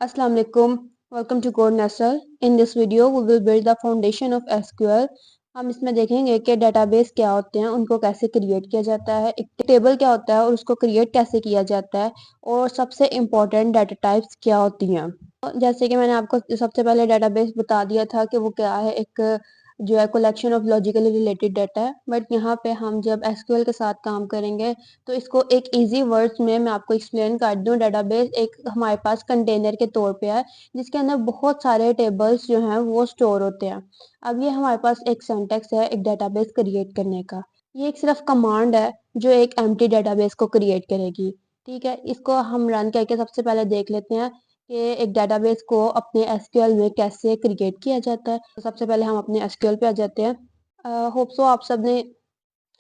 Assalamu alaikum. Welcome to Code Nestle. In this video, we will build the foundation of SQL. हम इसमें देखेंगे कि database क्या होते हैं, उनको कैसे क्रिएट किया जाता है, एक टेबल क्या होता है और उसको क्रिएट कैसे किया जाता है, और सबसे इम्पोर्टेंट डाटा टाइप्स क्या होती हैं। जैसे कि मैंने आपको सबसे पहले डेटाबेस बता दिया था कि वो क्या है, एक जो है collection of logically related data है। बट यहाँ पे हम जब एसक्यूएल के साथ काम करेंगे तो इसको एक इजी वर्ड्स में मैं आपको एक्सप्लेन कर दूं। डेटाबेस एक हमारे पास कंटेनर के तौर पे है जिसके अंदर बहुत सारे टेबल्स जो हैं वो स्टोर होते हैं। अब ये हमारे पास एक सिंटैक्स है एक डेटाबेस क्रिएट करने का। ये एक सिर्फ कमांड है जो एक एम्प्टी डेटाबेस को क्रिएट करेगी। ठीक है, इसको हम रन करके सबसे पहले देख लेते हैं कि एक डेटाबेस को अपने एसक्यूएल में कैसे क्रिएट किया जाता है। तो सबसे पहले हम अपने एसक्यूएल पे आ जाते हैं। होप सो आप सबने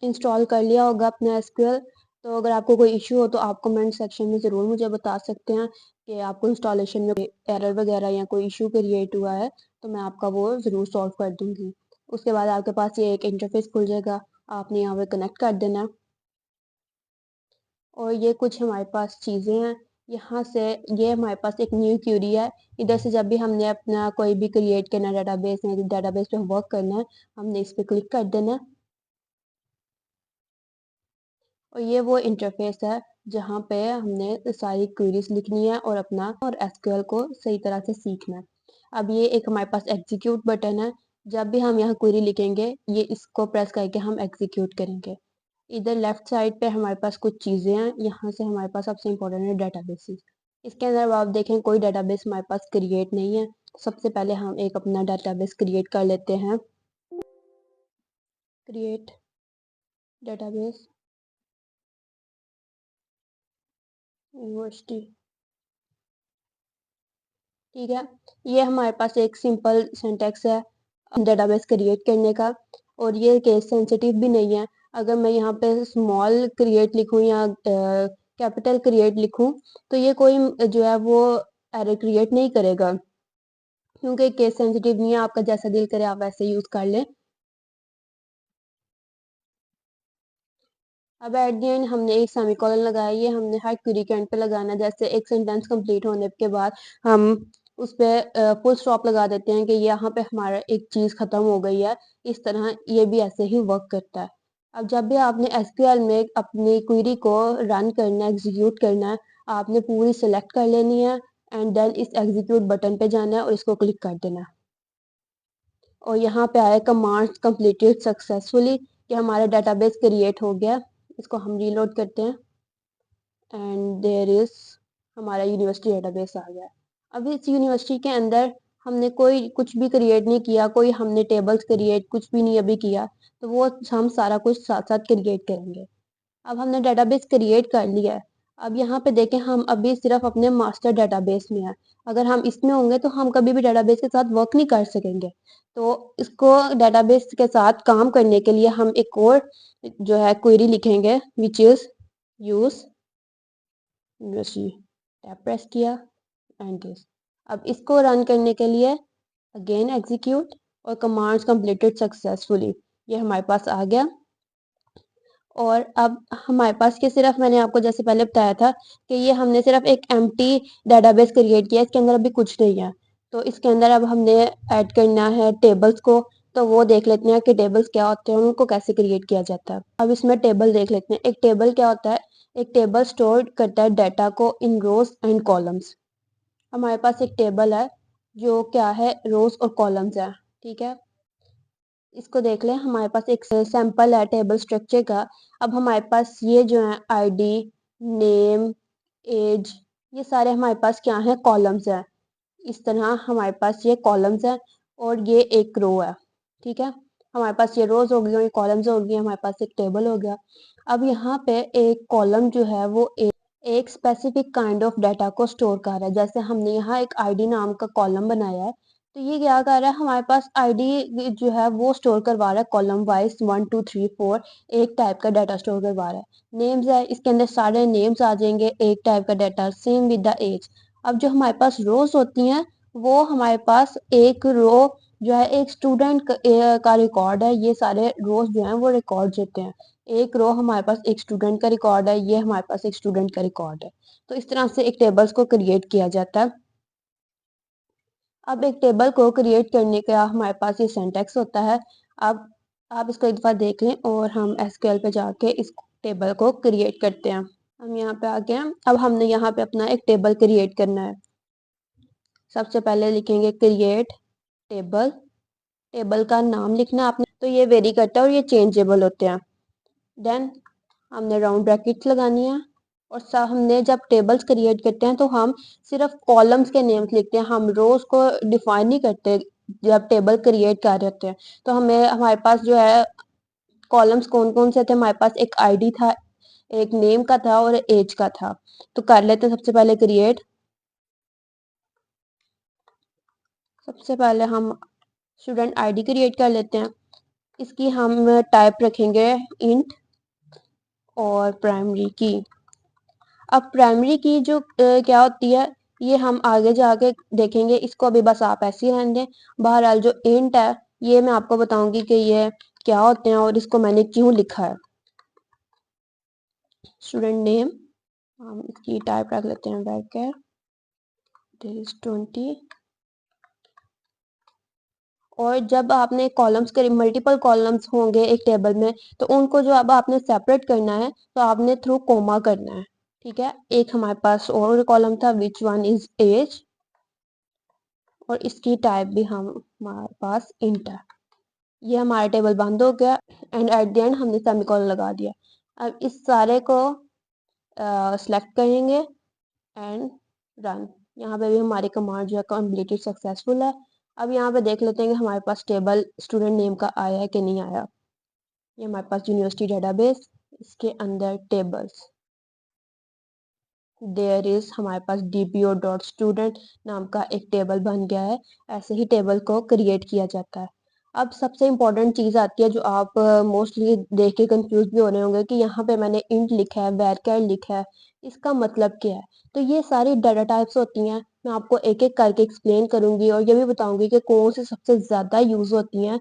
इंस्टॉल कर लिया होगा अपना एसक्यूएल। तो अगर आपको कोई इशू हो तो आप कमेंट सेक्शन में ज़रूर मुझे बता सकते हैं कि आपको इंस्टॉलेशन में एरर वगैरह या कोई इशू क्रिएट हुआ है, तो मैं आपका वो ज़रूर सॉल्व कर दूंगी। उसके बाद आपके पास ये एक इंटरफेस खुल जाएगा, आपने यहाँ पे कनेक्ट कर देना है। और ये कुछ हमारे पास चीज़ें हैं। यहाँ से ये हमारे पास एक न्यू क्यूरी है। इधर से जब भी हमने अपना कोई भी क्रिएट करना है डेटाबेस में, डेटाबेस पे वर्क करना है, हमने इस पर क्लिक कर देना है। और ये वो इंटरफेस है जहाँ पे हमने सारी क्वेरीज लिखनी है और अपना और एसक्यूएल को सही तरह से सीखना है। अब ये एक हमारे पास एग्जीक्यूट बटन है। जब भी हम यहाँ क्वेरी लिखेंगे ये इसको प्रेस करके हम एग्जीक्यूट करेंगे। इधर लेफ्ट साइड पे हमारे पास कुछ चीज़ें हैं। यहाँ से हमारे पास सबसे इम्पोर्टेंट है डेटाबेसेस। इसके अंदर अब आप देखें कोई डेटाबेस हमारे पास क्रिएट नहीं है। सबसे पहले हम एक अपना डेटाबेस क्रिएट कर लेते हैं। Create database university. ठीक है, ये हमारे पास एक सिंपल सिंटैक्स है डेटाबेस क्रिएट करने का, और ये केस सेंसिटिव भी नहीं है। अगर मैं यहाँ पे स्मॉल क्रिएट लिखूँ या कैपिटल क्रिएट लिखूँ तो ये कोई जो है वो एरर क्रिएट नहीं करेगा, क्योंकि केस सेंसिटिव नहीं है। आपका जैसा दिल करे आप वैसे यूज़ कर लें। अब एट द एंड हमने एक सेमीकोलन लगाया, ये हमने हर क्वेरी के एंड पे लगाना है। जैसे एक सेंटेंस कंप्लीट होने के बाद हम उस पर फुल स्टॉप लगा देते हैं कि यहाँ पे हमारा एक चीज़ ख़त्म हो गई है। इस तरह ये भी ऐसे ही वर्क करता है। अब जब भी आपने एसक्यूएल में अपनी क्वेरी को रन करना है, एग्जीक्यूट करना है, आपने पूरी सेलेक्ट कर लेनी है एंड देन इस एग्जीक्यूट बटन पे जाना है और इसको क्लिक कर देना है। और यहाँ पे आया कमांड्स कंप्लीटेड सक्सेसफुली कि हमारा डेटाबेस क्रिएट हो गया। इसको हम रीलोड करते हैं एंड देयर इज हमारा यूनिवर्सिटी डेटाबेस आ गया। अब इस यूनिवर्सिटी के अंदर हमने कोई कुछ भी क्रिएट नहीं किया, कोई हमने टेबल्स क्रिएट कुछ भी नहीं अभी किया, तो वो हम सारा कुछ साथ साथ क्रिएट करेंगे। अब हमने डेटाबेस क्रिएट कर लिया है। अब यहाँ पे देखें हम अभी सिर्फ अपने मास्टर डेटाबेस में हैं। अगर हम इसमें होंगे तो हम कभी भी डेटाबेस के साथ वर्क नहीं कर सकेंगे। तो इसको डेटाबेस के साथ काम करने के लिए हम एक और जो है क्वेरी लिखेंगे which is use university. Tab press किया एंड दिस। अब इसको रन करने के लिए अगेन एग्जीक्यूट और कमांड्स कंप्लीटेड सक्सेसफुली, ये हमारे पास आ गया। और अब हमारे पास के सिर्फ मैंने आपको जैसे पहले बताया था कि ये हमने सिर्फ एक एम्प्टी डेटाबेस क्रिएट किया, इसके अंदर अभी कुछ नहीं है। तो इसके अंदर अब हमने ऐड करना है टेबल्स को। तो वो देख लेते हैं कि टेबल्स क्या होते हैं, उनको कैसे क्रिएट किया जाता है। अब इसमें टेबल देख लेते हैं। एक टेबल क्या होता है, एक टेबल स्टोर करता है डाटा को इन रोज एंड कॉलम्स। हमारे पास एक टेबल है जो क्या है रोज और कॉलम्स है। ठीक है, इसको देख लें। हमारे पास एक सैंपल है टेबल स्ट्रक्चर का। अब हमारे पास ये जो है आईडी, नेम, एज, ये सारे हमारे पास क्या है कॉलम्स हैं। इस तरह हमारे पास ये कॉलम्स हैं और ये एक रो है। ठीक है, हमारे पास ये रोज हो गई और ये कॉलम्स हो गई, हमारे पास एक टेबल हो गया। अब यहाँ पे एक कॉलम जो है वो एक स्पेसिफिक काइंड ऑफ डाटा को स्टोर कर रहा है। जैसे हमने यहाँ एक आईडी नाम का कॉलम बनाया है, तो ये क्या कर रहा है, हमारे पास आईडी जो है वो स्टोर करवा रहा है कॉलम वाइज 1 2 3 4, एक टाइप का डाटा स्टोर करवा रहा है। नेम्स है, इसके अंदर सारे नेम्स आ जाएंगे, एक टाइप का data, same with the age. अब जो हमारे पास रोज होती हैं वो हमारे पास एक रो जो है एक स्टूडेंट का रिकॉर्ड है। ये सारे रोज जो हैं वो रिकॉर्ड होते हैं। एक रो हमारे पास एक स्टूडेंट का रिकॉर्ड है, ये हमारे पास एक स्टूडेंट का रिकॉर्ड है। तो इस तरह से एक टेबल्स को क्रिएट किया जाता है। अब एक टेबल को क्रिएट करने का हमारे पास ये सिंटैक्स होता है। अब आप इसको एक दफ़ा देख लें और हम एसक्यूएल पे जाके इस टेबल को क्रिएट करते हैं। हम यहाँ पे आ गए हैं। अब हमने यहाँ पे अपना एक टेबल क्रिएट करना है। सबसे पहले लिखेंगे क्रिएट टेबल। टेबल का नाम लिखना है आपने, तो ये वेरी करता है और ये चेंजेबल होते हैं। देन हमने राउंड ब्रैकेट्स लगानी है और हमने जब टेबल्स क्रिएट करते हैं तो हम सिर्फ कॉलम्स के नेम्स लिखते हैं, हम रोज को डिफाइन नहीं करते जब टेबल क्रिएट कर रहे होते हैं। तो हमें हमारे पास जो है कॉलम्स कौन कौन से थे, हमारे पास एक आईडी था, एक नेम का था और एज का था। तो कर लेते हैं सबसे पहले क्रिएट। सबसे पहले हम स्टूडेंट आईडी क्रिएट कर लेते हैं। इसकी हम टाइप रखेंगे इंट और प्राइमरी की। अब प्राइमरी की जो क्या होती है ये हम आगे जाके देखेंगे, इसको अभी बस आप ऐसे ही रहने दें। बहरहाल जो इंट है ये मैं आपको बताऊंगी कि ये क्या होते हैं और इसको मैंने क्यों लिखा है। स्टूडेंट नेम हम इसकी टाइप रख लेते हैं वैकर 20। और जब आपने कॉलम्स के मल्टीपल कॉलम्स होंगे एक टेबल में तो उनको जो अब आपने सेपरेट करना है तो आपने थ्रू कोमा करना है। ठीक है, एक हमारे पास और कॉलम था विच वन इज एज और इसकी टाइप भी हमारे पास इंट है। ये हमारा टेबल बंद हो गया एंड एट द एंड हमने सेमीकोलन लगा दिया। अब इस सारे को सिलेक्ट करेंगे एंड रन। यहाँ पे भी हमारी कमांड जो है कंप्लीटेड सक्सेसफुल है। अब यहाँ पे देख लेते हैं कि हमारे पास टेबल स्टूडेंट नेम का आया है कि नहीं आया। ये हमारे पास यूनिवर्सिटी डेटाबेस, इसके अंदर टेबल्स देयर इज हमारे पास dpo डॉट स्टूडेंट नाम का एक टेबल बन गया है। ऐसे ही टेबल को क्रिएट किया जाता है। अब सबसे इम्पोर्टेंट चीज़ आती है जो आप मोस्टली देख के कंफ्यूज भी हो रहे होंगे कि यहाँ पे मैंने इंट लिखा है, वैरचर लिखा है, इसका मतलब क्या है। तो ये सारी डाटा टाइप्स होती हैं, मैं आपको एक एक करके एक्सप्लेन करूंगी और ये भी बताऊंगी कि कौन सी सबसे ज़्यादा यूज़ होती हैं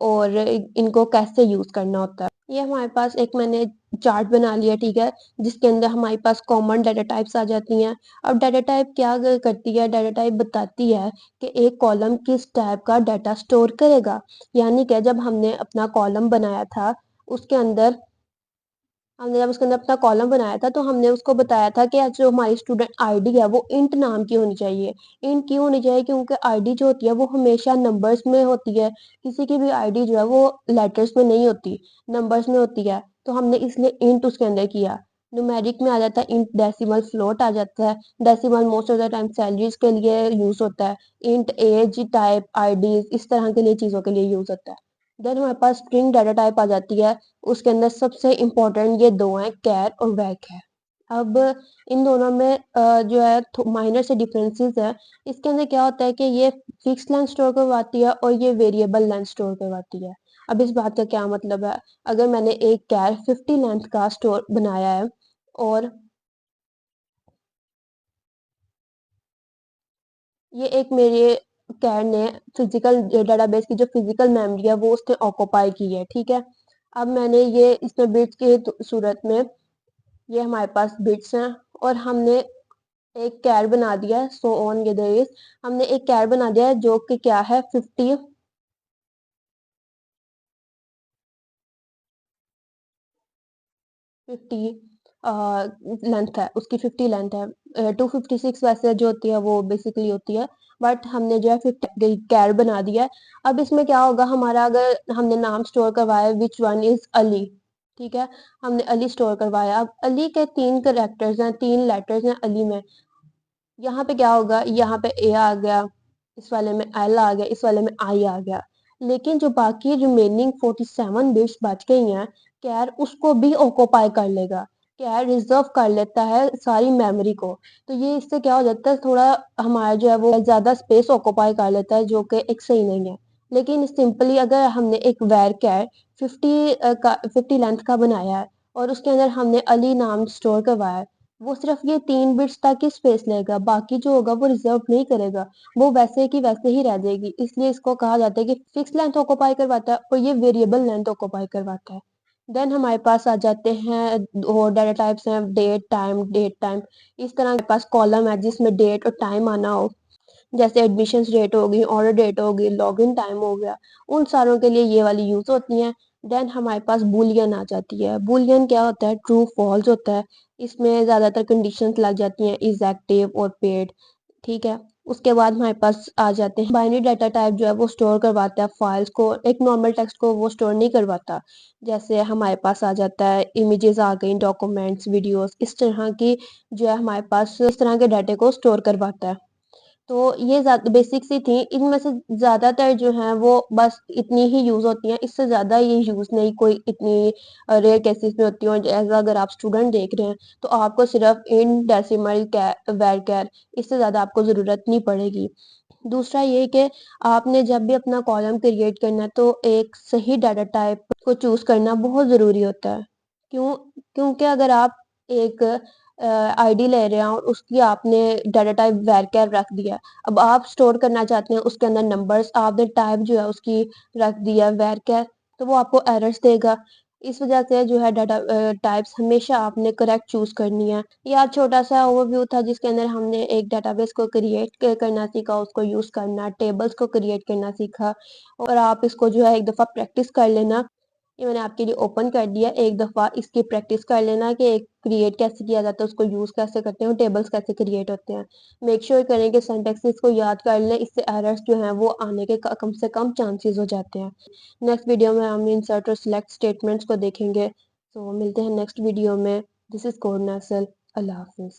और इनको कैसे यूज़ करना होता है। ये हमारे पास एक मैंने चार्ट बना लिया, ठीक है, जिसके अंदर हमारे पास कॉमन डाटा टाइप्स आ जाती हैं। अब डाटा टाइप क्या करती है, डाटा टाइप बताती है कि एक कॉलम किस टाइप का डाटा स्टोर करेगा। यानी कि जब हमने अपना कॉलम बनाया था उसके अंदर हमने जब उसके अंदर अपना कॉलम बनाया था तो हमने उसको बताया था कि जो हमारी स्टूडेंट आईडी है वो इंट नाम की होनी चाहिए। इंट क्यों होनी चाहिए, क्योंकि आईडी जो होती है वो हमेशा नंबर्स में होती है। किसी की भी आईडी जो है वो लेटर्स में नहीं होती, नंबर्स में होती है। तो हमने इसलिए इंट उसके अंदर किया। न्यूमेरिक में आ जाता है इंट, डेसिमल फ्लोट आ जाता है। Decimal most of the time salaries के लिए यूज होता है। इंट एज टाइप आईडीज इस तरह के लिए चीजों के लिए यूज होता है। देन हमारे पास स्ट्रिंग डाटा टाइप आ जाती है। उसके अंदर सबसे इम्पोर्टेंट ये दो हैं, कैर और वैक है। अब इन दोनों में जो है माइनर से डिफरेंसेस है। इसके अंदर क्या होता है कि ये फिक्स लेंथ स्टोर करवाती है और ये वेरिएबल लेंथ स्टोर करवाती है। अब इस बात का क्या मतलब है, अगर मैंने एक कैर 50 लेंथ का स्टोर बनाया है और ये एक मेरे कैर ने फिजिकल डेटाबेस की जो फिजिकल मेमोरी है वो उसने ऑक्यूपाई की है, ठीक है। अब मैंने ये इसमें बिट्स की सूरत में ये हमारे पास बिट्स हैं और हमने एक कैर बना दिया है, सो ऑन ये देयर इज। हमने एक कैर बना दिया है जो कि क्या है 50 लेंथ है, उसकी 50 लेंथ है। 256 वैसे जो होती है वो बेसिकली होती है, बट हमने जो है 50 कैर बना दिया है। अब इसमें क्या होगा हमारा, अगर हमने नाम स्टोर करवाया विच वन इज अली, ठीक है, हमने अली स्टोर करवाया। अब अली के 3 करेक्टर्स हैं, 3 लेटर्स हैं अली में। यहाँ पे क्या होगा, यहाँ पे ए आ गया, इस वाले में एल आ गया, इस वाले में आई आ गया। लेकिन जो बाकी रिमेनिंग 47 बिट्स बच गई हैं, कैर उसको भी ऑक्यूपाई कर लेगा। कैर रिजर्व कर लेता है सारी मेमोरी को। तो ये इससे क्या हो जाता है, थोड़ा हमारा जो है वो ज्यादा स्पेस ऑक्यूपाई कर लेता है, जो कि एक सही नहीं है। लेकिन सिंपली अगर हमने एक वैर कैर 50 लेंथ का बनाया है और उसके अंदर हमने अली नाम स्टोर करवाया है, वो सिर्फ ये 3 बिट्स तक ही स्पेस लेगा, बाकी जो होगा वो रिजर्व नहीं करेगा, वो वैसे की वैसे ही रह जाएगी। इसलिए इसको कहा जाता है कि फिक्स लेंथ ऑक्यूपाई करवाता है और ये वेरिएबल लेंथ ऑक्यूपाई करवाता है। देन हमारे पास आ जाते हैं और डाटा टाइप्स हैं डेट टाइम, डेट टाइम। इस तरह हमारे पास कॉलम है जिसमें डेट और टाइम आना हो। जैसे एडमिशन्स डेट हो गई, ऑर्डर डेट हो गई, लॉगिन टाइम हो गया, उन सारों के लिए ये वाली यूज़ होती हैं। देन हमारे पास बूलियन आ जाती है। बूलियन क्या होता है? ट्रू फॉल्स होता है। इसमें ज़्यादातर कंडीशंस लग जाती हैं, इज़ एक्टिव और पेड, ठीक है। उसके बाद हमारे पास आ जाते हैं बाइनरी डाटा टाइप, जो है वो स्टोर करवाता है फाइल्स को, एक नॉर्मल टेक्स्ट को वो स्टोर नहीं करवाता। जैसे हमारे पास आ जाता है इमेजेस आ गई, डॉक्यूमेंट्स, वीडियोस, इस तरह की जो है हमारे पास इस तरह के डाटे को स्टोर करवाता है। तो ये बेसिक सी थी। इनमें से ज़्यादातर जो हैं वो बस इतनी ही यूज़ होती हैं, इससे ज़्यादा ये यूज़ नहीं कोई इतनी रेयर केसेस में होती हैं। जैसे अगर आप स्टूडेंट देख रहे हैं तो आपको सिर्फ इन डेसिमल वैर कैर, इससे ज़्यादा आपको ज़रूरत नहीं पड़ेगी। दूसरा ये कि आपने जब भी अपना कॉलम क्रिएट करना है तो एक सही डाटा टाइप को चूज़ करना बहुत ज़रूरी होता है। क्यों? क्योंकि अगर आप एक आईडी ले रहे हैं और उसकी आपने डाटा टाइप varchar रख दिया, अब आप स्टोर करना चाहते हैं उसके अंदर नंबर्स, आपने टाइप जो है उसकी रख दिया varchar, तो वो आपको एरर्स देगा। इस वजह से जो है डाटा टाइप्स हमेशा आपने करेक्ट चूज़ करनी है। ये आज छोटा-सा ओवरव्यू था जिसके अंदर हमने एक डेटाबेस को क्रिएट करना सीखा, उसको यूज़ करना, टेबल्स को क्रिएट करना सीखा, और आप इसको जो है एक दफ़ा प्रैक्टिस कर लेना। ये मैंने आपके लिए ओपन कर दिया, एक दफ़ा इसकी प्रैक्टिस कर लेना कि एक क्रिएट कैसे किया जाता है, उसको यूज़ कैसे करते हैं और टेबल्स कैसे क्रिएट होते हैं। मेक श्योर करें कि सिंटैक्स को याद कर लें, इससे एरर्स जो हैं वो आने के कम से कम चांसेस हो जाते हैं। नेक्स्ट वीडियो में हम इंसर्ट और सिलेक्ट स्टेटमेंट्स को देखेंगे। तो मिलते हैं नेक्स्ट वीडियो में। This is code nasal. अल्लाह हाफ़िज़।